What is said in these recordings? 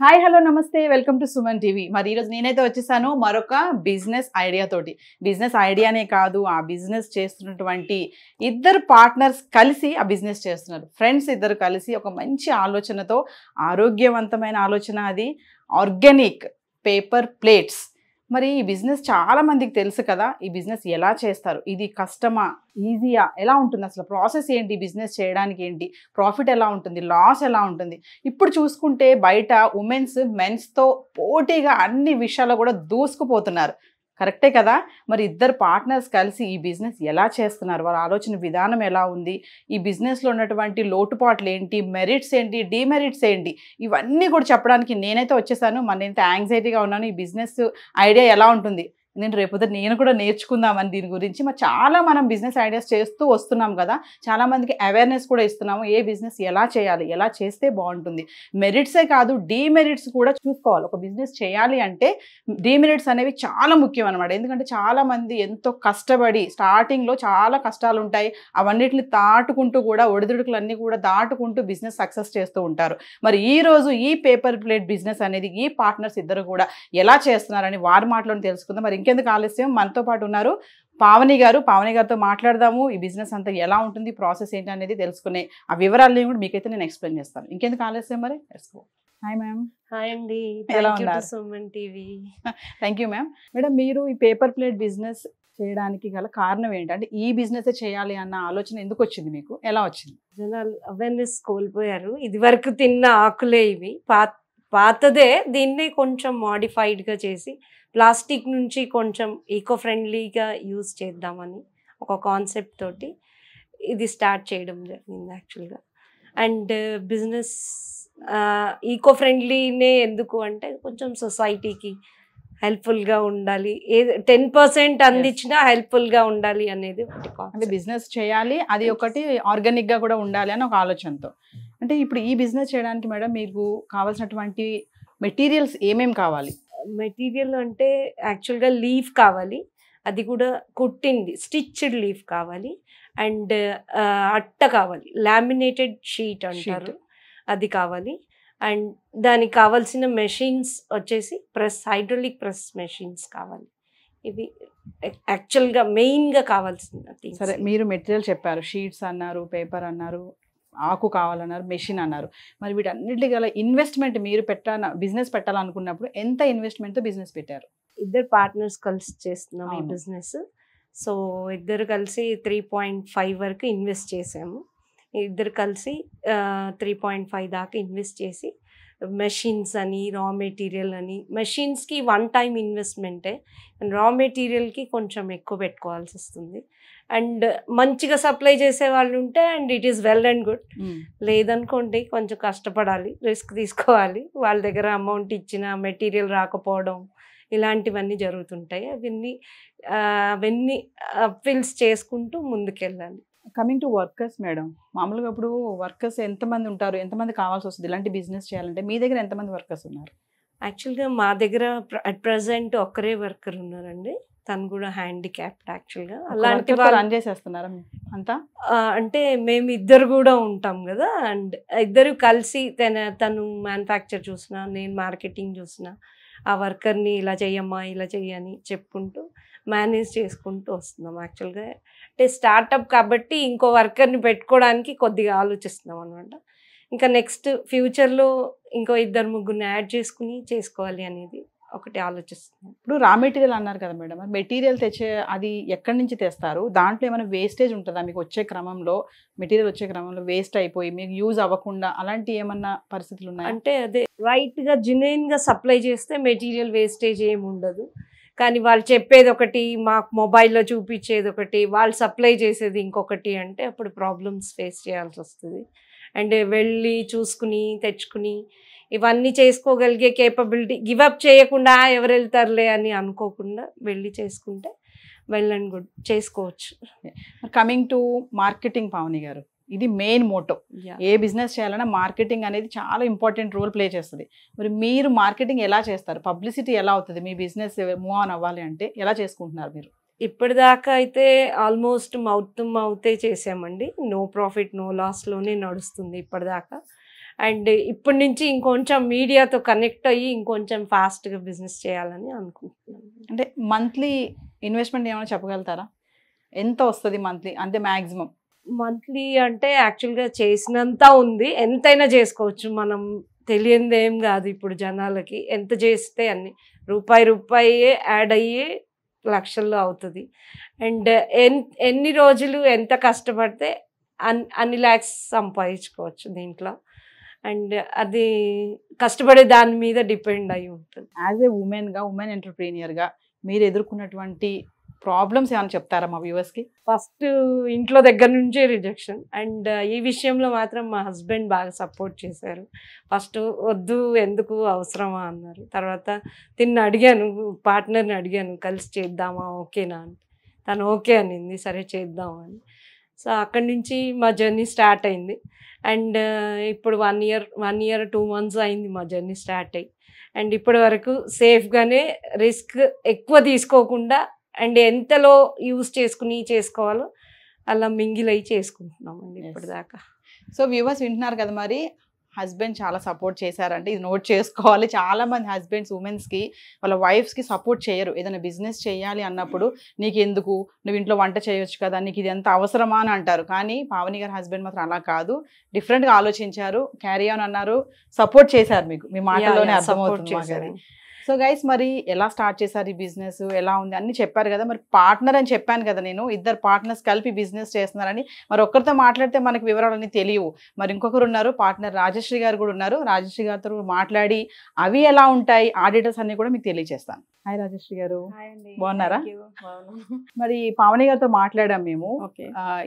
Hi hello నమస్తే welcome to Suman TV. మరి ఈరోజు నేనైతే వచ్చేసాను మరొక బిజినెస్ ఐడియా తోటి. బిజినెస్ ఐడియానే కాదు, ఆ బిజినెస్ చేస్తున్నటువంటి ఇద్దరు పార్ట్నర్స్ కలిసి ఆ బిజినెస్ చేస్తున్నారు. ఫ్రెండ్స్ ఇద్దరు కలిసి ఒక మంచి ఆలోచనతో, ఆరోగ్యవంతమైన ఆలోచన అది, ఆర్గానిక్ పేపర్ ప్లేట్స్. మరి ఈ బిజినెస్ చాలా మందికి తెలుసు కదా. ఈ బిజినెస్ ఎలా చేస్తారు, ఇది కష్టమా, ఈజీయా, ఎలా ఉంటుంది, అసలు ప్రాసెస్ ఏంటి, బిజినెస్ చేయడానికి ఏంటి, ప్రాఫిట్ ఎలా ఉంటుంది, లాస్ ఎలా ఉంటుంది. ఇప్పుడు చూసుకుంటే బయట ఉమెన్స్ మెన్స్తో పోటీగా అన్ని విషయాల్లో కూడా దూసుకుపోతున్నారు. కరెక్టే కదా. మరి ఇద్దరు పార్ట్నర్స్ కలిసి ఈ బిజినెస్ ఎలా చేస్తున్నారు, వాళ్ళ ఆలోచన విధానం ఎలా ఉంది, ఈ బిజినెస్లో ఉన్నటువంటి లోటుపాట్లు ఏంటి, మెరిట్స్ ఏంటి, డిమెరిట్స్ ఏంటి, ఇవన్నీ కూడా చెప్పడానికి నేనైతే వచ్చేసాను. మన నేనైతే యాంగ్జైటీగా ఉన్నాను. ఈ బిజినెస్ ఐడియా ఎలా ఉంటుంది, నేను రేపొద్దు నేను కూడా నేర్చుకుందామని దీని గురించి. మరి చాలా మనం బిజినెస్ ఐడియాస్ చేస్తూ వస్తున్నాం కదా, చాలామందికి అవేర్నెస్ కూడా ఇస్తున్నాము. ఏ బిజినెస్ ఎలా చేయాలి, ఎలా చేస్తే బాగుంటుంది, మెరిట్సే కాదు డిమెరిట్స్ కూడా చూసుకోవాలి. ఒక బిజినెస్ చేయాలి అంటే డిమెరిట్స్ అనేవి చాలా ముఖ్యం అనమాట. ఎందుకంటే చాలామంది ఎంతో కష్టపడి స్టార్టింగ్లో చాలా కష్టాలు ఉంటాయి, అవన్నిటిని దాటుకుంటూ కూడా ఒడిదుడుకులన్నీ కూడా దాటుకుంటూ బిజినెస్ సక్సెస్ చేస్తూ ఉంటారు. మరి ఈ రోజు ఈ పేపర్ ప్లేట్ బిజినెస్ అనేది ఈ పార్ట్నర్స్ ఇద్దరు కూడా ఎలా చేస్తున్నారని వారి మాటలను తెలుసుకుందాం. మరి ఇంకెందుకు ఆలస్యం, మనతో పాటు ఉన్నారు పావని గారు. పావని గారితో మాట్లాడదాము. ఈ బిజినెస్ అంతా ఎలా ఉంటుంది, ప్రాసెస్ ఏంటి అనేది తెలుసుకునే ఆ వివరాలని కూడా మీకైతే నేను ఎక్స్ప్లెయిన్ చేస్తాను. ఇంకెందుకు ఆలస్యం, మరి let's go. Hi ma'am. Hi అండి, ఎలా థ్యాంక్ యూ టు ఉన్నారు? Suman TV. Thank you ma'am. Madam, మీరు ఈ పేపర్ ప్లేట్ బిజినెస్ చేయడానికి గల కారణం ఏంటంటే ఈ బిజినెస్ చేయాలి అన్న ఆలోచన ఎందుకు వచ్చింది మీకు, ఎలా వచ్చింది? జనాలు అవేర్నెస్ కోల్పోయారు. ఇది వరకు తిన్న ఆకులే ఇవి, పాతదే. దీన్నే కొంచెం మోడిఫైడ్గా చేసి ప్లాస్టిక్ నుంచి కొంచెం ఈకో ఫ్రెండ్లీగా యూజ్ చేద్దామని ఒక కాన్సెప్ట్ తోటి ఇది స్టార్ట్ చేయడం జరిగింది యాక్చువల్గా. అండ్ బిజినెస్ ఈకో ఫ్రెండ్లీనే ఎందుకు అంటే కొంచెం సొసైటీకి హెల్ప్ఫుల్గా ఉండాలి, 10% అందించినా హెల్ప్ఫుల్గా ఉండాలి అనేది ఒకటి అంటే కాన్సెప్ట్. బిజినెస్ చేయాలి, అది ఒకటి ఆర్గానిక్గా కూడా ఉండాలి అని ఒక ఆలోచనతో. అంటే ఇప్పుడు ఈ బిజినెస్ చేయడానికి మేడం మీకు కావాల్సినటువంటి మెటీరియల్స్ ఏమేమి కావాలి? మెటీరియల్ అంటే యాక్చువల్గా లీఫ్ కావాలి, అది కూడా కుట్టింది స్టిచ్డ్ లీఫ్ కావాలి. అండ్ అట్ట కావాలి, లామినేటెడ్ షీట్ అంటారు, అది కావాలి. అండ్ దానికి కావాల్సిన మెషిన్స్ వచ్చేసి హైడ్రాలిక్ ప్రెస్ మెషిన్స్ కావాలి. ఇవి యాక్చువల్గా మెయిన్గా కావాల్సిన things. సరే, మీరు మెటీరియల్ చెప్పారు, షీట్స్ అన్నారు, పేపర్ అన్నారు, ఆకు కావాలన్నారు, మెషిన్ అన్నారు. మరి వీటన్నిటి గల ఇన్వెస్ట్మెంట్ మీరు బిజినెస్ పెట్టాలనుకున్నప్పుడు ఎంత ఇన్వెస్ట్మెంట్తో బిజినెస్ పెట్టారు? ఇద్దరు పార్ట్నర్స్ కలిసి చేస్తున్నాం ఈ అవును. బిజినెస్. సో ఇద్దరు కలిసి 3.5 వరకు ఇన్వెస్ట్ చేసాము. ఇద్దరు కలిసి 3.5 దాకా ఇన్వెస్ట్ చేసి మెషిన్స్ అని, రా మెటీరియల్ అని, మెషిన్స్కి 1 టైం ఇన్వెస్ట్మెంటే, రా మెటీరియల్కి కొంచెం ఎక్కువ పెట్టుకోవాల్సి వస్తుంది. అండ్ మంచిగా సప్లై చేసే వాళ్ళు ఉంటే and it is well and good. లేదనుకోండి కొంచెం కష్టపడాలి, రిస్క్ తీసుకోవాలి, వాళ్ళ దగ్గర అమౌంట్ ఇచ్చిన మెటీరియల్ రాకపోవడం ఇలాంటివన్నీ జరుగుతుంటాయి. అవన్నీ ఫిల్స్ చేసుకుంటూ ముందుకెళ్ళాలి. కమింగ్ టు వర్కర్స్ మేడం, మామూలుగా ఇప్పుడు వర్కర్స్ ఎంతమంది ఉంటారు, ఎంతమంది కావాల్సి వస్తుంది ఇలాంటి బిజినెస్ చేయాలంటే? మీ దగ్గర ఎంతమంది వర్కర్స్ ఉన్నారు? యాక్చువల్గా మా దగ్గర అట్ ప్రజెంట్ ఒక్కరే వర్కర్ ఉన్నారండి, తను కూడా హ్యాండిక్యాప్డ్ యాక్చువల్గా. అలాంటి వాళ్ళు రన్ చేసేస్తున్నారా అంతా? అంటే మేము ఇద్దరు కూడా ఉంటాం కదా, అండ్ ఇద్దరు కలిసి తను మ్యానుఫ్యాక్చర్ చూసినా, నేను మార్కెటింగ్ చూసినా, ఆ వర్కర్ని ఇలా చెయ్యమ్మా ఇలా చెయ్యని చెప్పుకుంటూ మేనేజ్ చేసుకుంటూ వస్తున్నాం. యాక్చువల్గా అంటే స్టార్టప్ కాబట్టి ఇంకో వర్కర్ని పెట్టుకోవడానికి కొద్దిగా ఆలోచిస్తున్నాం అనమాట. ఇంకా నెక్స్ట్ ఫ్యూచర్లో ఇంకో 2-3 యాడ్ చేసుకుని చేసుకోవాలి అనేది ఒకటి ఆలోచిస్తున్నాం. ఇప్పుడు రా మెటీరియల్ అన్నారు కదా మేడం, మెటీరియల్ తెచ్చే అది ఎక్కడి నుంచి తెస్తారు? దాంట్లో ఏమైనా వేస్టేజ్ ఉంటుందా మీకు? వచ్చే క్రమంలో మెటీరియల్ వచ్చే క్రమంలో వేస్ట్ అయిపోయి మీకు యూజ్ అవ్వకుండా అలాంటి ఏమన్నా పరిస్థితులు ఉన్నాయా? అంటే అదే రైట్గా జెన్యూన్గా సప్లై చేస్తే మెటీరియల్ వేస్టేజ్ ఏమి ఉండదు. కానీ వాళ్ళు చెప్పేది ఒకటి, మాకు మొబైల్లో చూపించేది ఒకటి, వాళ్ళు సప్లై చేసేది ఇంకొకటి అంటే అప్పుడు ప్రాబ్లమ్స్ ఫేస్ చేయాల్సి వస్తుంది. అండ్ వెళ్ళి చూసుకుని తెచ్చుకుని ఇవన్నీ చేసుకోగలిగే కేపబిలిటీ, గివప్ చేయకుండా ఎవరు వెళ్తారులే అని అనుకోకుండా వెళ్ళి చేసుకుంటే వెల్ అండ్ గుడ్ చేసుకోవచ్చు. కమింగ్ టు మార్కెటింగ్ పావని గారు, ఇది మెయిన్ మోటో. ఏ బిజినెస్ చేయాలన్నా మార్కెటింగ్ అనేది చాలా ఇంపార్టెంట్ రోల్ ప్లే చేస్తుంది. మరి మీరు మార్కెటింగ్ ఎలా చేస్తారు, పబ్లిసిటీ ఎలా అవుతుంది, మీ బిజినెస్ మూవ్ ఆన్ అవ్వాలి అంటే ఎలా చేసుకుంటున్నారు మీరు? ఇప్పటిదాకా అయితే ఆల్మోస్ట్ మౌత్ టు మౌతే చేసామండి, నో ప్రాఫిట్ నో లాస్లోనే నడుస్తుంది ఇప్పటిదాకా. అండ్ ఇప్పటి నుంచి ఇంకొంచెం మీడియాతో కనెక్ట్ అయ్యి ఇంకొంచెం ఫాస్ట్గా బిజినెస్ చేయాలని అనుకుంటున్నాను. అంటే మంత్లీ ఇన్వెస్ట్మెంట్ ఏమైనా చెప్పగలుగుతారా? ఎంత వస్తుంది మంత్లీ అంటే మ్యాక్సిమం? మంత్లీ అంటే యాక్చువల్గా చేసినంత ఉంది, ఎంతైనా చేసుకోవచ్చు. మనం తెలియంది ఏం కాదు ఇప్పుడు జనాలకి. ఎంత చేస్తే అన్ని రూపాయే యాడ్ అయ్యి లక్షల్లో అవుతుంది. అండ్ ఎన్ని రోజులు ఎంత కష్టపడితే అన్ని ల్యాక్స్ సంపాదించుకోవచ్చు దీంట్లో. అండ్ అది కష్టపడే దాని మీద డిపెండ్ అయి ఉంటుంది. యాజ్ ఏ ఉమెన్ ఎంటర్ప్రీనియర్గా మీరు ఎదుర్కొన్నటువంటి ప్రాబ్లమ్స్ ఏమైనా చెప్తారా మా వ్యూవర్స్కి? ఫస్ట్ ఇంట్లో దగ్గర నుంచే రిజెక్షన్. అండ్ ఈ విషయంలో మాత్రం మా హస్బెండ్ బాగా సపోర్ట్ చేశారు. ఫస్ట్ వద్దు, ఎందుకు, అవసరమా అన్నారు. తర్వాత అడిగాను, పార్ట్నర్ని అడిగాను, కలిసి చేద్దామా, ఓకేనా అని. తను ఓకే అనింది, సరే చేద్దామా అని. సో అక్కడి నుంచి మా జర్నీ స్టార్ట్ అయింది. అండ్ ఇప్పుడు 1 year 2 months అయింది మా జర్నీ స్టార్ట్ అయ్యి. అండ్ ఇప్పటి వరకు సేఫ్గానే, రిస్క్ ఎక్కువ తీసుకోకుండా అండ్ ఎంతలో యూజ్ చేసుకోవాలో అలా మింగిల్ అయ్యి చేసుకుంటున్నామండి ఇప్పటిదాకా. సో వ్యూవర్స్ వింటున్నారు కదా, మరి హస్బెండ్ చాలా సపోర్ట్ చేశారంటే ఇది నోట్ చేసుకోవాలి. చాలా మంది హస్బెండ్స్ ఉమెన్స్కి వాళ్ళ వైఫ్స్కి సపోర్ట్ చేయరు. ఏదైనా బిజినెస్ చేయాలి అన్నప్పుడు నీకు ఎందుకు, నువ్వు ఇంట్లో వంట చేయొచ్చు కదా, నీకు ఇది ఎంత అవసరమా అని అంటారు. కానీ పావని గారి హస్బెండ్ మాత్రం అలా కాదు, డిఫరెంట్గా ఆలోచించారు, క్యారీ ఆన్ అన్నారు, సపోర్ట్ చేశారు. మీకు మీ మాటల్లోనే అర్థమవుతుంది. సో గైస్, మరి ఎలా స్టార్ట్ చేశారు ఈ బిజినెస్, ఎలా ఉంది అన్ని చెప్పారు కదా. మరి పార్ట్నర్ అని చెప్పాను కదా నేను, ఇద్దరు పార్ట్నర్స్ కలిపి బిజినెస్ చేస్తున్నారని. మరి ఒక్కరితో మాట్లాడితే మనకి వివరాలన్నీ తెలియవు. మరి ఇంకొకరు ఉన్నారు, పార్ట్నర్ రాజశ్రీ గారు కూడా ఉన్నారు. రాజశ్రీ గారితో మాట్లాడి అవి ఎలా ఉంటాయి, ఆడిటర్స్ అన్ని కూడా మీకు తెలియజేస్తాను. హాయ్ రాజశ్రీ గారు, బాగున్నారా? మరి పావని గారితో మాట్లాడాం మేము.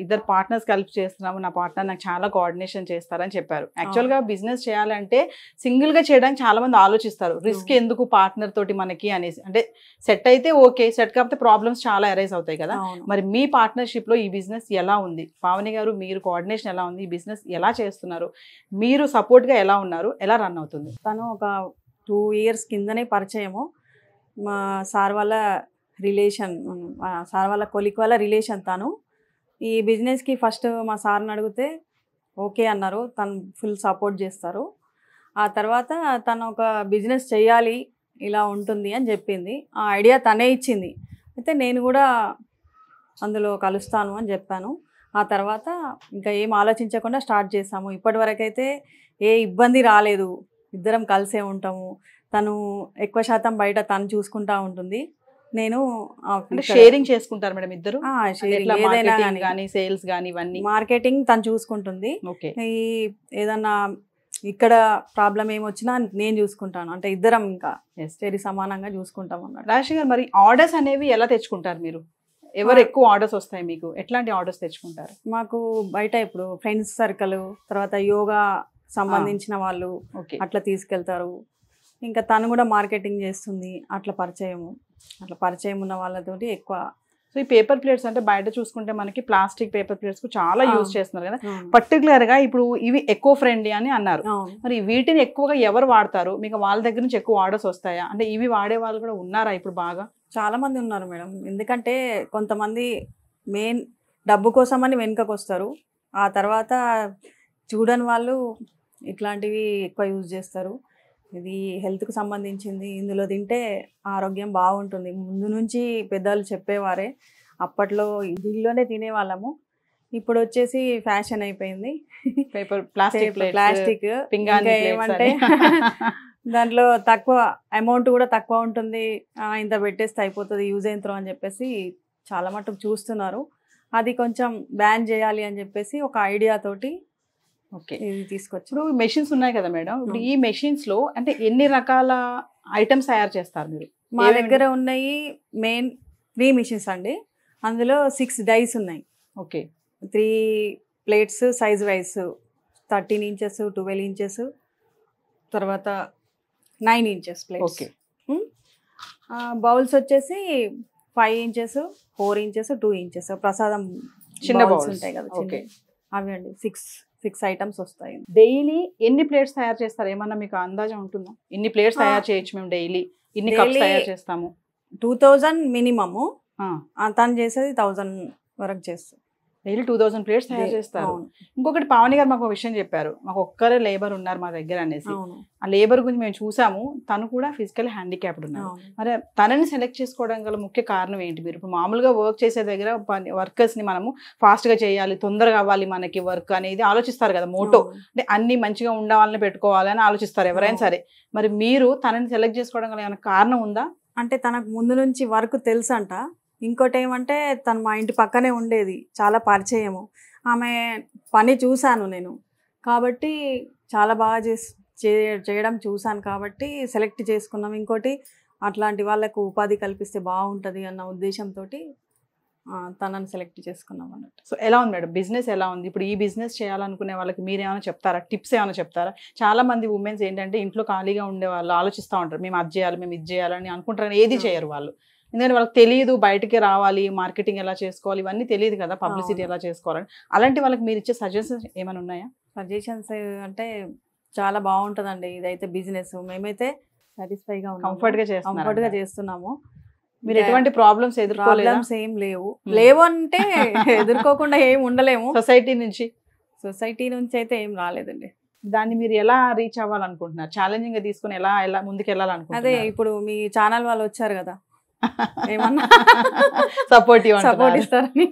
ఇద్దరు పార్ట్నర్స్ కలిపి చేస్తున్నాము, నా పార్ట్నర్ నాకు చాలా కోఆర్డినేషన్ చేస్తారని చెప్పారు. యాక్చువల్గా బిజినెస్ చేయాలంటే సింగిల్ గా చేయడానికి చాలా మంది ఆలోచిస్తారు, రిస్క్ ఎందుకు పార్ట్నర్ తోటి మనకి అనేసి. అంటే సెట్ అయితే ఓకే, సెట్ కాకపోతే ప్రాబ్లమ్స్ చాలా అరైజ్ అవుతాయి కదా. మరి మీ పార్ట్నర్షిప్ లో ఈ బిజినెస్ ఎలా ఉంది? పావని గారు, మీరు కోఆర్డినేషన్ ఎలా ఉంది, ఈ బిజినెస్ ఎలా చేస్తున్నారు, మీరు సపోర్ట్ గా ఎలా ఉన్నారు, ఎలా రన్ అవుతుంది? తను ఒక 2 years కిందనే పరిచయము. మా సార్ వాళ్ళ రిలేషన్, సార్ వాళ్ళ కొలిక్ వాళ్ళ రిలేషన్. తను ఈ బిజినెస్కి ఫస్ట్ మా సార్ని అడిగితే ఓకే అన్నారు, తను ఫుల్ సపోర్ట్ చేస్తారు. ఆ తర్వాత తను ఒక బిజినెస్ చేయాలి, ఇలా ఉంటుంది అని చెప్పింది. ఆ ఐడియా తనే ఇచ్చింది. అయితే నేను కూడా అందులో కలుస్తాను అని చెప్పాను. ఆ తర్వాత ఇంకా ఏం ఆలోచించకుండా స్టార్ట్ చేసాము. ఇప్పటి వరకైతే ఏ ఇబ్బంది రాలేదు, ఇద్దరం కలిసే ఉంటాము. తను ఎక్కువ శాతం బయట తను చూసుకుంటా ఉంటుంది, నేను షేరింగ్ చేసుకుంటారు మేడం ఇద్దరు. ఏదైనా కానీ సేల్స్ కానీ ఇవన్నీ మార్కెటింగ్ తను చూసుకుంటుంది. ఈ ఏదన్నా ఇక్కడ ప్రాబ్లం ఏమొచ్చినా నేను చూసుకుంటాను. అంటే ఇద్దరం ఇంకా స్టేరీ సమానంగా చూసుకుంటాం అన్నమాట. రాజశ్రీ గారు, మరి ఆర్డర్స్ అనేవి ఎలా తెచ్చుకుంటారు మీరు? ఎవరు ఎక్కువ ఆర్డర్స్ వస్తాయి మీకు? ఎట్లాంటి ఆర్డర్స్ తెచ్చుకుంటారు? మాకు బయట ఇప్పుడు ఫ్రెండ్స్ సర్కిల్, తర్వాత యోగా సంబంధించిన వాళ్ళు అట్లా తీసుకెళ్తారు. ఇంకా తను కూడా మార్కెటింగ్ చేస్తుంది, అట్లా పరిచయం ఉన్న వాళ్ళతోటి ఎక్కువ. సో ఈ పేపర్ ప్లేట్స్ అంటే బయట చూసుకుంటే మనకి ప్లాస్టిక్ పేపర్ ప్లేట్స్ చాలా యూజ్ చేస్తున్నారు కదా. పర్టికులర్ గా ఇప్పుడు ఇవి ఎకో ఫ్రెండ్లీ అని అన్నారు. మరి వీటిని ఎక్కువగా ఎవరు వాడతారు? మీకు వాళ్ళ దగ్గర నుంచి ఎక్కువ ఆర్డర్స్ వస్తాయా? అంటే ఇవి వాడే వాళ్ళు కూడా ఉన్నారా ఇప్పుడు? బాగా చాలా మంది ఉన్నారు మేడం. ఎందుకంటే కొంతమంది మెయిన్ డబ్బు కోసమని వెనుకకు వస్తారు, ఆ తర్వాత చూడని వాళ్ళు ఇట్లాంటివి ఎక్కువ యూజ్ చేస్తారు. ఇది హెల్త్కి సంబంధించింది, ఇందులో తింటే ఆరోగ్యం బాగుంటుంది. ముందు నుంచి పెద్దలు చెప్పేవారే, అప్పట్లో ఇంటిలోనే తినేవాళ్ళము. ఇప్పుడు వచ్చేసి ఫ్యాషన్ అయిపోయింది పేపర్ ప్లాస్టిక్. ఏమంటే దాంట్లో తక్కువ అమౌంట్ కూడా తక్కువ ఉంటుంది, ఇంత పెట్టేస్తే అయిపోతుంది, యూజ్ అయిన అని చెప్పేసి చాలా మటుకు చూస్తున్నారు. అది కొంచెం బ్యాన్ చేయాలి అని చెప్పేసి ఒక ఐడియా తోటి తీసుకొచ్చి. ఇప్పుడు మెషిన్స్ ఉన్నాయి కదా మేడం, ఇప్పుడు ఈ మెషిన్స్ లో అంటే ఎన్ని రకాల ఐటమ్స్ తయారు చేస్తారు మీరు? మా దగ్గర ఉన్నాయి మెయిన్ 3 మిషన్స్ అండి. అందులో 6 డైస్ ఉన్నాయి. 3 plates size wise 13 inches, 12 inches, తర్వాత 9 inches ప్లేట్స్. బౌల్స్ వచ్చేసి 5 inches, 4 inches, 2 inches ప్రసాదం చిన్న బౌల్స్ ఉంటాయి కదా, అవి అండి. 6 ఐటమ్స్ వస్తాయి. డైలీ ఎన్ని ప్లేట్స్ తయారు చేస్తారు? ఏమన్నా మీకు అందాజం ఉంటుందా? ఇన్ని ప్లేట్స్ తయారు చేయొచ్చు మేము డైలీ, ఇన్ని కప్స్ తయారు చేస్తాము? 2000 మినిమము. తను చేసేది 1000 వరకు చేస్తాం. డైలీ 2000 ప్లేట్స్ తయారు చేస్తారు. అవును. ఇంకొకటి పావని గారు మాకు ఒక విషయం చెప్పారు, మాకు ఒక్కరే లేబర్ ఉన్నారు మా దగ్గర అనేసి. అవును. ఆ లేబర్ గురించి మేము చూసాము, తను కూడా ఫిజికల్ హ్యాండిక్యాప్డ్ ఉన్నారు. అవును. మరి తనని సెలెక్ట్ చేసుకోవడం గల ముఖ్య కారణం ఏంటి? మీరు ఇప్పుడు మామూలుగా వర్క్ చేసే దగ్గర వర్కర్స్ని మనము ఫాస్ట్గా చేయాలి, తొందరగా అవ్వాలి మనకి వర్క్ అనేది ఆలోచిస్తారు కదా, మోటో అంటే అన్ని మంచిగా ఉండాలని పెట్టుకోవాలని ఆలోచిస్తారు ఎవరైనా సరే. మరి మీరు తనని సెలెక్ట్ చేసుకోవడం గల ఏమైనా కారణం ఉందా? అంటే తనకు ముందు నుంచి వర్క్ తెలుసు అంట. ఇంకోటి ఏమంటే తను మా ఇంటి పక్కనే ఉండేది, చాలా పరిచయము. ఆమె పని చూశాను నేను కాబట్టి చాలా బాగా చేయడం చూశాను కాబట్టి సెలెక్ట్ చేసుకున్నాం. ఇంకోటి అట్లాంటి వాళ్ళకు ఉపాధి కల్పిస్తే బాగుంటుంది అన్న ఉద్దేశంతో తనని సెలెక్ట్ చేసుకున్నాం అన్నట్టు. సో ఎలా ఉంది మేడం బిజినెస్, ఎలా ఉంది ఇప్పుడు? ఈ బిజినెస్ చేయాలనుకునే వాళ్ళకి మీరు ఏమైనా చెప్తారా, టిప్స్ ఏమైనా చెప్తారా? చాలా మంది ఉమెన్స్ ఏంటంటే ఇంట్లో ఖాళీగా ఉండే వాళ్ళు ఆలోచిస్తూ ఉంటారు, మేము అది చేయాలి, మేము ఇది చేయాలని అనుకుంటారు, ఏది చేయరు వాళ్ళు. ఎందుకంటే వాళ్ళకి తెలియదు బయటికి రావాలి, మార్కెటింగ్ ఎలా చేసుకోవాలి, ఇవన్నీ తెలియదు కదా, పబ్లిసిటీ ఎలా చేసుకోవాలని. అలాంటి వాళ్ళకి మీరు ఇచ్చే సజెషన్స్ ఏమైనా ఉన్నాయా? సజెషన్స్ అంటే చాలా బాగుంటుందండి ఇదైతే బిజినెస్. మేమైతే సాటిస్ఫైగా కంఫర్ట్గా చేస్తున్నాము. మీరు ఎటువంటి ప్రాబ్లమ్స్ ఎదుర్కోలేదు? ప్రాబ్లమ్స్ ఏం లేవు అంటే ఎదుర్కోకుండా ఏం ఉండలేము. సొసైటీ నుంచి అయితే ఏం రాలేదండి. దాన్ని మీరు ఎలా రీచ్ అవ్వాలనుకుంటున్నారు? ఛాలెంజింగ్ గా తీసుకుని ఎలా ముందుకు వెళ్ళాలనుకుంటున్నారు? అదే ఇప్పుడు మీ ఛానల్ వాళ్ళు వచ్చారు కదా, ఏమన్నా సపోర్ట్ ఇస్తారని.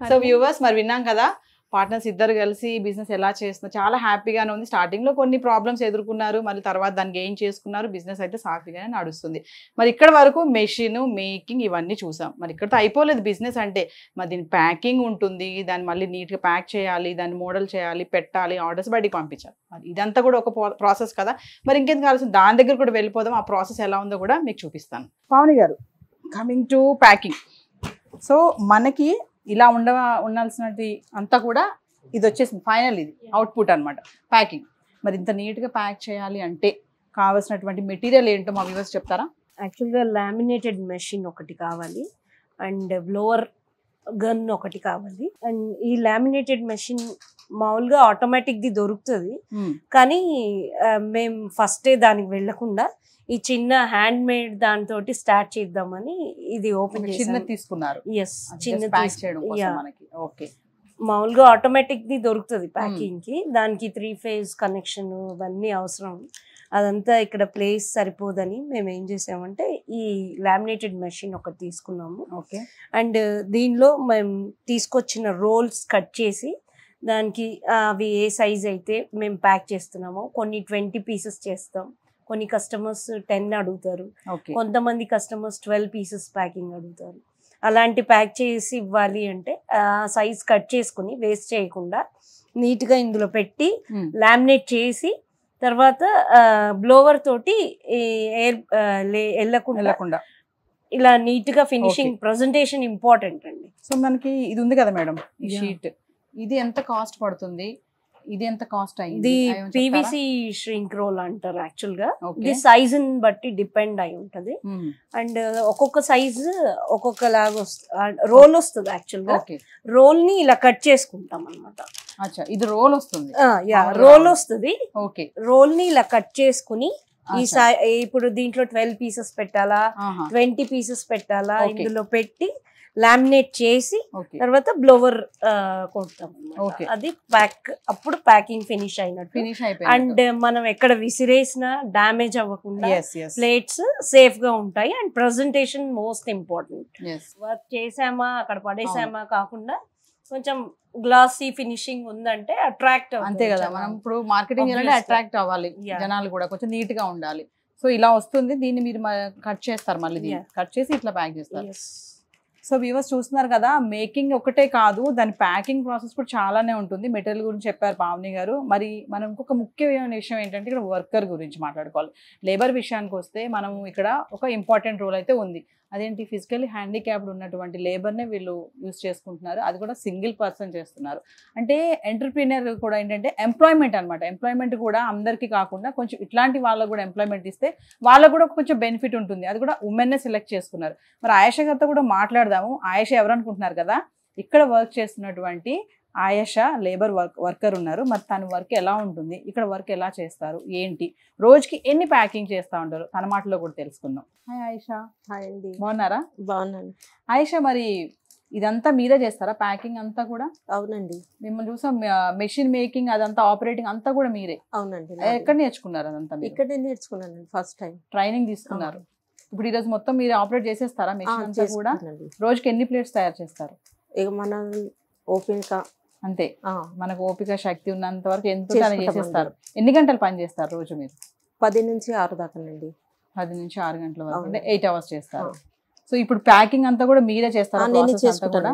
సో వ్యూవర్స్ మరి విన్నాం కదా, పార్ట్నర్స్ ఇద్దరు కలిసి బిజినెస్ ఎలా చేస్తున్నారు, చాలా హ్యాపీగానే ఉంది. స్టార్టింగ్లో కొన్ని ప్రాబ్లమ్స్ ఎదుర్కొన్నారు, మళ్ళీ తర్వాత దాన్ని గెయిన్ చేసుకున్నారు, బిజినెస్ అయితే సాఫీగానే నడుస్తుంది. మరి ఇక్కడ వరకు మెషిన్ మేకింగ్ ఇవన్నీ చూసాం. మరి ఇక్కడతో అయిపోలేదు బిజినెస్ అంటే. మరి దీని ప్యాకింగ్ ఉంటుంది, దాన్ని మళ్ళీ నీట్గా ప్యాక్ చేయాలి, దాన్ని మోడల్ చేయాలి, పెట్టాలి, ఆర్డర్స్ బయటికి పంపించాలి. మరి ఇదంతా కూడా ఒక ప్రాసెస్ కదా. మరి ఇంకేం కావాల్సింది, దాని దగ్గర కూడా వెళ్ళిపోదాం, ఆ ప్రాసెస్ ఎలా ఉందో కూడా మీకు చూపిస్తాను. పావని గారు, కమింగ్ టు ప్యాకింగ్. సో మనకి ఇలా ఉండాల్సినది అంతా కూడా ఇది వచ్చేసింది, ఫైనల్ ఇది అవుట్పుట్ అనమాట, ప్యాకింగ్. మరి ఇంత నీట్గా ప్యాక్ చేయాలి అంటే కావాల్సినటువంటి మెటీరియల్ ఏంటో మా వ్యూవర్స్ చెప్తారా? యాక్చువల్గా లామినేటెడ్ మెషిన్ ఒకటి కావాలి, అండ్ బ్లోవర్ గన్ ఒకటి కావాలి. అండ్ ఈ లామినేటెడ్ మెషిన్ మామూలుగా ఆటోమేటిక్ది దొరుకుతుంది, కానీ మేము ఫస్టే దానికి వెళ్ళకుండా ఈ చిన్న హ్యాండ్ మేడ్ దాంతో స్టార్ట్ చేద్దామని ఇది ఓపెన్ తీసుకున్నారు. ఎస్, చిన్న ఓకే. మామూలుగా ఆటోమేటిక్ ది దొరుకుతుంది ప్యాకింగ్ కి, దానికి 3 phase కనెక్షన్ ఇవన్నీ అవసరం. అదంతా ఇక్కడ ప్లేస్ సరిపోదని మేము ఏం చేసామంటే ఈ లామినేటెడ్ మెషిన్ ఒకటి తీసుకున్నాము. ఓకే. అండ్ దీనిలో మేము తీసుకొచ్చిన రోల్స్ కట్ చేసి దానికి అవి ఏ సైజ్ అయితే మేము ప్యాక్ చేస్తున్నామో, కొన్ని 20 pieces చేస్తాం, కొన్ని కస్టమర్స్ 10 అడుగుతారు, కొంతమంది కస్టమర్స్ 12 pieces ప్యాకింగ్ అడుగుతారు. అలాంటి ప్యాక్ చేసి ఇవ్వాలి అంటే సైజ్ కట్ చేసుకుని వేస్ట్ చేయకుండా నీట్గా ఇందులో పెట్టి లామినేట్ చేసి తర్వాత బ్లోవర్ తోటి ఎయిర్ వెళ్ళకుండా ఇలా నీట్గా ఫినిషింగ్ ప్రజెంటేషన్ ఇంపార్టెంట్ అండి. సో మనకి ఇది ఉంది కదా మేడం, ఈ షీట్, ఇది ఎంత కాస్ట్ పడుతుంది, ఇది ఎంత కాస్ట్ అయింది? ఇది పీవీసీ ష్రింక్ రోల్ అంటారు యాక్చువల్ గా. ఇది సైజ్ బట్టి డిపెండ్ అయి ఉంటది. అండ్ ఒక్కొక్క సైజ్ ఒక్కొక్క లాగా వస్తుంది, రోల్ వస్తుంది. యాక్చువల్ గా రోల్ ని ఇలా కట్ చేసుకుంటాం అనమాట. ఇది రోల్ వస్తుంది, రోల్ వస్తుంది. ఓకే. రోల్ ని ఇలా కట్ చేసుకుని ఇప్పుడు దీంట్లో 12 pieces పెట్టాలా, 20 pieces పెట్టాలా, ఇందులో పెట్టి లామినేట్ చేసి తర్వాత బ్లోవర్ కొడతాం. అది ప్యాక్, అప్పుడు ప్యాకింగ్ ఫినిష్ అయినట్టు. అండ్ మనం ఎక్కడ విసిరేసినా డ్యామేజ్ అవ్వకుండా ప్లేట్స్ సేఫ్ గా ఉంటాయి. And presentation most important. Work చేసామా అక్కడ పడేసామా కాకుండా కొంచెం గ్లాసీ ఫినిషింగ్ ఉందంటే అట్రాక్ట్. అంతే కదా, మనం ఇప్పుడు మార్కెటింగ్ చేయాలంటే అట్రాక్ట్ అవ్వాలి, జనాలు కూడా కొంచెం నీట్ గా ఉండాలి. సో ఇలా వస్తుంది, దీన్ని మీరు కట్ చేస్తారు, మళ్ళీ కట్ చేసి ఇట్లా ప్యాక్ చేస్తారు. సో వ్యూవర్స్ చూస్తున్నారు కదా, మేకింగ్ ఒకటే కాదు, దాని ప్యాకింగ్ ప్రాసెస్ కూడా చాలానే ఉంటుంది. మెటీరియల్ గురించి చెప్పారు పావని గారు. మరి మనం ఇంకొక ముఖ్యమైన విషయం ఏంటంటే ఇక్కడ వర్కర్ గురించి మాట్లాడుకోవాలి. లేబర్ విషయానికి వస్తే మనం ఇక్కడ ఒక ఇంపార్టెంట్ రోల్ అయితే ఉంది. అదేంటి, ఫిజికల్లీ హ్యాండిక్యాప్డ్ ఉన్నటువంటి లేబర్నే వీళ్ళు యూజ్ చేసుకుంటున్నారు, అది కూడా సింగిల్ పర్సన్ చేస్తున్నారు. అంటే ఎంటర్ప్రీనర్ కూడా ఏంటంటే ఎంప్లాయ్మెంట్ అనమాట. ఎంప్లాయ్మెంట్ కూడా అందరికీ కాకుండా కొంచెం ఇట్లాంటి వాళ్ళకు కూడా ఎంప్లాయ్మెంట్ ఇస్తే వాళ్ళకు కూడా కొంచెం బెనిఫిట్ ఉంటుంది. అది కూడా ఉమెన్నే సెలెక్ట్ చేసుకున్నారు. మరి ఆయేషా గారితో కూడా మాట్లాడదాము. ఆయేషా ఎవరు అనుకుంటున్నారు కదా, ఇక్కడ వర్క్ చేస్తున్నటువంటి ఆయేషా లేబర్ వర్కర్ ఉన్నారు. మరి తన వర్క్ ఎలా ఉంటుంది, ఇక్కడ వర్క్ ఎలా చేస్తారు, ఏంటి, రోజుకి ఎన్ని ప్యాకింగ్ చేస్తూ ఉంటారు, తన మాటలో కూడా తెలుసుకుందాం. హాయ్ ఆయేషా. హాయ్ అండి. బాగున్నారా? బాగున్నాను. ఆయేషా, మరి ఇదంతా మీరే చేస్తారా ప్యాకింగ్ అంతా కూడా? అవునండి. మిమ్మల్ని చూసాం మెషిన్ మేకింగ్ అదంతా ఆపరేటింగ్ అంతా కూడా మీరే? అవునండి. ఎక్కడ నేర్చుకున్నారు అదంతా? ఇక్కడే నేర్చుకున్నానండి, ఫస్ట్ టైం ట్రైనింగ్ తీసుకున్నారు. ఇప్పుడు ఈరోజు మొత్తం మీరు ఆపరేట్ చేసేస్తారా మెషిన్ అంతా కూడా? రోజుకి ఎన్ని ప్లేట్స్ తయారు చేస్తారు? ఇక మన ఓపిక అంతే, మనకు ఓపిక శక్తి ఉన్నంత వరకు ఎంత చేసేస్తారు. ఎన్ని గంటలు పని చేస్తారు రోజు మీరు? 10 నుంచి 6 దాకానండి. 10 నుంచి 6 గంటల వరకు, అంటే 8 అవర్స్ చేస్తారు. సో ఇప్పుడు ప్యాకింగ్ అంతా కూడా మీరే చేస్తారా?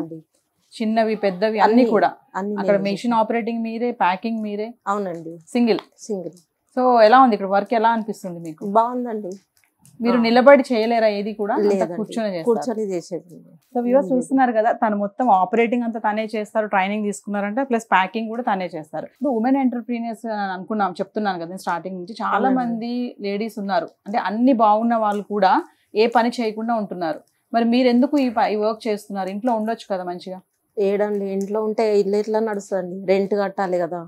చిన్నవి పెద్దవి అన్ని కూడా అక్కడ మెషిన్ ఆపరేటింగ్ మీరే, ప్యాకింగ్ మీరే? అవునండి. సింగిల్. సో ఎలా ఉంది ఇక్కడ వర్క్, ఎలా అనిపిస్తుంది మీకు? బాగుందండి. మీరు నిలబడి చేయలేరా ఏది కూడా? కూర్చొని చేసేది. సో వ్యూవర్స్ చూస్తున్నారు కదా, తను మొత్తం ఆపరేటింగ్ అంతా తనే చేస్తారు, ట్రైనింగ్ తీసుకున్నారంటే, ప్లస్ ప్యాకింగ్ కూడా తనే చేస్తారు. ఇప్పుడు ఉమెన్ ఎంటర్ప్రీనియర్స్ అని అనుకున్నాం, చెప్తున్నాను కదా స్టార్టింగ్ నుంచి, చాలా మంది లేడీస్ ఉన్నారు, అంటే అన్ని బాగున్న వాళ్ళు కూడా ఏ పని చేయకుండా ఉంటున్నారు. మరి మీరు ఎందుకు ఈ వర్క్ చేస్తున్నారు? ఇంట్లో ఉండొచ్చు కదా మంచిగా. ఏడండి, ఇంట్లో ఉంటే ఇల్లు ఎట్లా నడుస్తుంది, రెంట్ కట్టాలి కదా.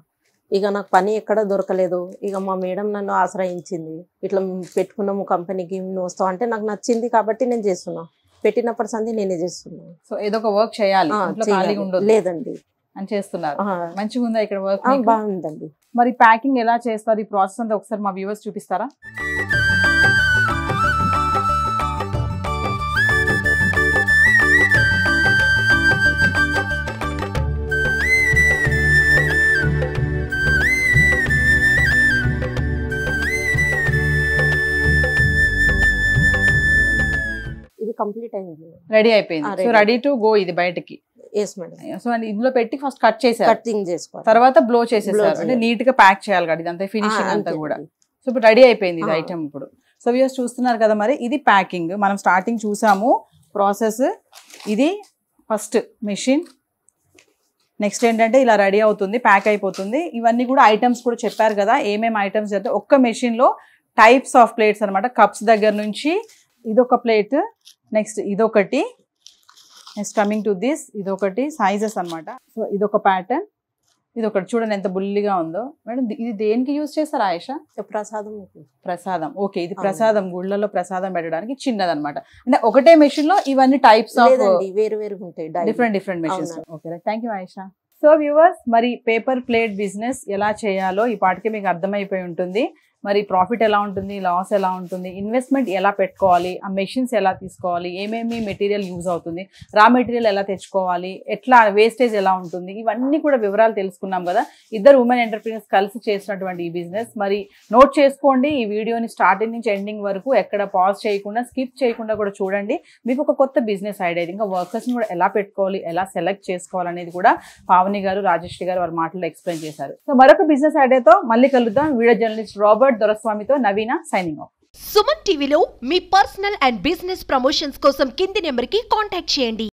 ఇక నాకు పని ఎక్కడ దొరకలేదు. ఇక మా మేడం నన్ను ఆశ్రయించింది, ఇట్లా పెట్టుకున్నాము కంపెనీకి, నువ్వు వస్తావు అంటే నాకు నచ్చింది కాబట్టి నేను చేస్తున్నా. పెట్టినప్పటి సంది నేనే చేస్తున్నాను. సో ఏదో ఒక వర్క్ చేయాలి, లేదండి అని చేస్తున్నారు. మంచిగా ఉందా ఇక్కడ వర్క్? బాగుందండి. మరి ప్యాకింగ్ ఎలా చేస్తారు, ఈ ప్రాసెస్ అంతా ఒకసారి మా వ్యూవర్స్ చూపిస్తారా? కంప్లీట్ అయింది, రెడీ అయిపోయింది. సో రెడీ టు గో ఇది బయటకి. సో ఇందులో పెట్టి ఫస్ట్ కట్ చేశారు, కటింగ్ చేసుకోవాలి, తర్వాత బ్లో చేసేసారు, అంటే నీట్ గా ప్యాక్ చేయాలి కదా ఇదంతా, ఫినిషింగ్ అంతా కూడా. సో ఇప్పుడు రెడీ అయిపోయింది ఇది ఐటమ్ ఇప్పుడు. సో వ్యూవర్స్ చూస్తున్నారు కదా, మరి ఇది ప్యాకింగ్. మనం స్టార్టింగ్ చూసాము ప్రాసెస్. ఇది ఫస్ట్ మెషిన్, నెక్స్ట్ ఏంటంటే ఇలా రెడీ అవుతుంది, ప్యాక్ అయిపోతుంది. ఇవన్నీ కూడా ఐటమ్స్ కూడా చెప్పారు కదా, ఏమేమి ఐటమ్స్ అంటే ఒక్క మెషిన్ లో టైప్స్ ఆఫ్ ప్లేట్స్ అనమాట. కప్స్ దగ్గర నుంచి ఇదొక ప్లేట్, నెక్స్ట్ ఇదొకటి, నెక్స్ట్ కమింగ్ టు దిస్ ఇదొకటి, సైజెస్ అనమాట. సో ఇదొక ప్యాటర్న్, ఇదొకటి చూడండి ఎంత బుల్లిగా ఉందో. మేడం ఇది దేనికి యూజ్ చేస్తారు ఆయేషా? ప్రసాదం. ఓకే, ఇది ప్రసాదం, గుళ్ళలో ప్రసాదం పెట్టడానికి చిన్నదనమాట. అంటే ఒకటే మెషిన్ లో ఇవన్నీ types of different machines. Okay, thank you Ayesha. So viewers, మరి పేపర్ ప్లేట్ బిజినెస్ ఎలా చేయాలో ఈ పాటికి మీకు అర్థమైపోయి ఉంటుంది. మరి ప్రాఫిట్ ఎలా ఉంటుంది, లాస్ ఎలా ఉంటుంది, ఇన్వెస్ట్మెంట్ ఎలా పెట్టుకోవాలి, ఆ మెషిన్స్ ఎలా తీసుకోవాలి, ఏమేమి మెటీరియల్ యూజ్ అవుతుంది, రా మెటీరియల్ ఎలా తెచ్చుకోవాలి, ఎట్లా వేస్టేజ్ ఎలా ఉంటుంది, ఇవన్నీ కూడా వివరాలు తెలుసుకున్నాం కదా. ఇద్దరు ఉమెన్ ఎంటర్ప్రీనర్స్ కలిసి చేసినటువంటి ఈ బిజినెస్. మరి నోట్ చేసుకోండి, ఈ వీడియోని స్టార్టింగ్ నుంచి ఎండింగ్ వరకు ఎక్కడ పాజ్ చేయకుండా, స్కిప్ చేయకుండా కూడా చూడండి. మీకు ఒక కొత్త బిజినెస్ ఐడియా, ఇంకా వర్కర్స్ని కూడా ఎలా పెట్టుకోవాలి, ఎలా సెలెక్ట్ చేసుకోవాలనేది కూడా పావని గారు, రాజశ్రీ గారు వారి మాటల్లో ఎక్స్ప్లెయిన్ చేశారు. సో మరొక బిజినెస్ ఐడియాతో మళ్ళీ కలుద్దాం. వీడియో జర్నలిస్ట్ రాబర్ట్ దొరస్వామితో నవీన సైనింగ్ ఆఫ్. సుమన్ టీవీలో మీ పర్సనల్ అండ్ బిజినెస్ ప్రమోషన్స్ కోసం కింది నెంబర్కి కాంటాక్ట్ చేయండి.